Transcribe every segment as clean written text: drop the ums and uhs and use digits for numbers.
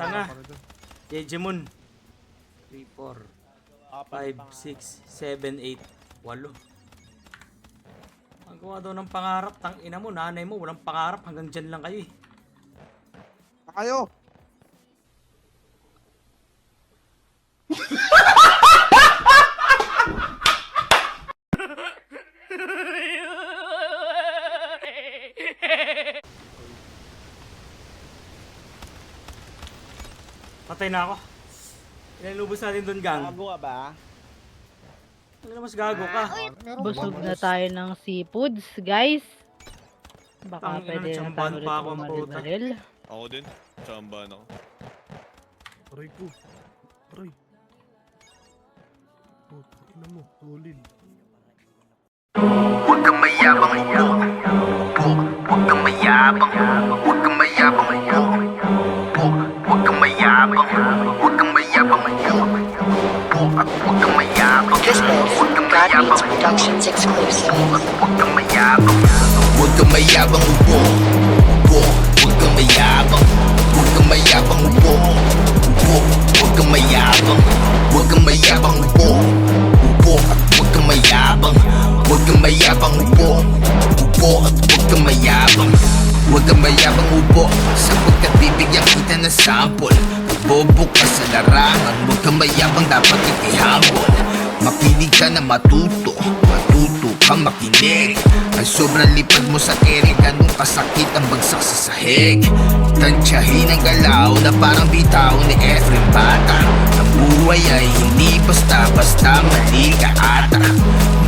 Tanga. Jejemon. 3, 4, 5, 6, 7, 8, 8. Ang gawa daw ng pangarap. Tang ina mo, nanay mo, walang pangarap. Hanggang dyan lang kayo eh. Kayo! Patay na ako. Inalubos natin doon, gang. Gago ka ba? Ano mas gago ka? Busog na tayo ng seafoods, guys. Baka Tangina, pwede na natsambahan tayo ulit pa ako, ang bumaril-baril. Ako din. Chambahan ako. Aray ko. Aray. Oh, ina mo. Tulin. Huwag kang mayabang po. Huwag kang mayabang. Huwag kang mayabang po. Huwag kang mayabang. Huwag kang mayabang po. At huwag kang mayabang. This is Huwag kang God mayabang. Beats Productions exclusive. Huwag kang mayabang. Huwag kang mayabang po. Huwag kang mayabang. Huwag kang mayabang po. Huwag kang mayabang. Huwag kang mayabang po. At huwag kang mayabang. Huwag kang mayabang upo. At huwag kang mayabang. Huwag kang mayabang upo, sapagkat bibigyan kita ng sample. Bobo ka sa larangan. Huwag kang mayabang, dapat ikihambol. Makinig ka na matuto kang makinig. Ang sobrang lipad mo sa ere, ganun kasakit ang bagsak sa sahig. Tansyahin ang galaw na parang bitaw ni Efrem Bata. Ang buhay ay hindi basta-basta, mali ka ata.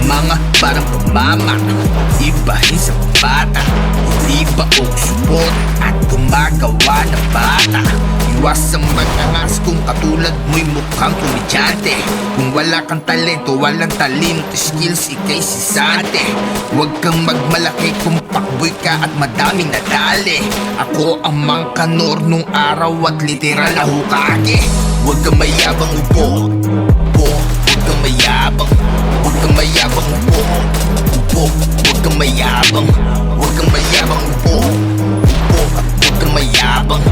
Mga parang pamama, ibahin sa bata. Hindi ba o support at gumagawa na bata. Iwas ang mag-angas kung katulad mo'y mukhang komedyante. Kung wala kang talento, walang talento, skills, ikay sisante. Huwag kang magmalaki kung pakboy ka at madaming nadali. Ako ang mangkanor nung araw at literal na hukage. Huwag kang mayabang upo. Huwag kang mayabang. Huwag kang mayabang upo. Huwag kang mayabang. Huwag kang mayabang upo. At huwag kang mayabang.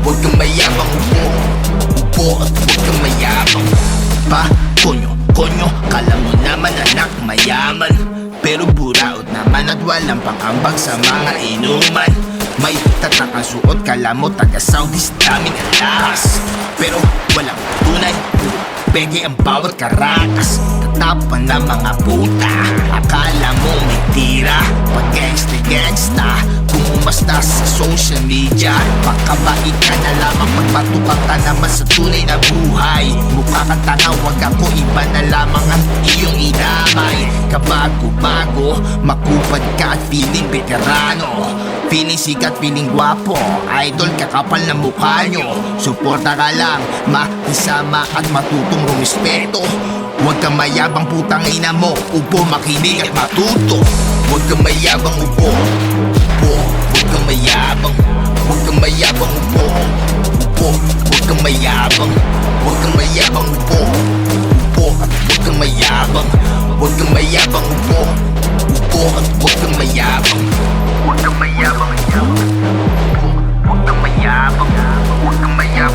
Huwag kang mayabang upo. At huwag kang mayabang. Konyo, kala mo naman anak mayaman. Pero buraot naman at walang pangambag sa mga inuman. May tatakang suot, kala mo taga Saudis, daming alas. Pero walang tunay, peke ang bawat karakas. Tatapan ng mga puta, akala mo may tira. Pag gangsta, kung umasta sa social media, makabait ka na lamang, magpatukan ka naman sa tunay na buhay. Mukha kang tanga, wag ako, iba na lamang ang iyong idamay. Kabago-bago, makupad ka at feeling veterano. Feeling sikat, feeling gwapo, idol kakapal na mukha nyo. Suporta ka lang, makisama at matutong rumispeto. Huwag kang mayabang, putang ina mo, upo, makinig at matuto. Huwag kang mayabang, upo. Huwag kang mayabang. Huwag kang mayabang, upo. Huwag kang mayabang. Huwag kang mayabang, upo. At huwag kang mayabang. Huwag kang mayabang, upo. At huwag kang mayabang. Huwag kang mayabang, upo. Huwag kang mayabang. Huwag kang mayabang.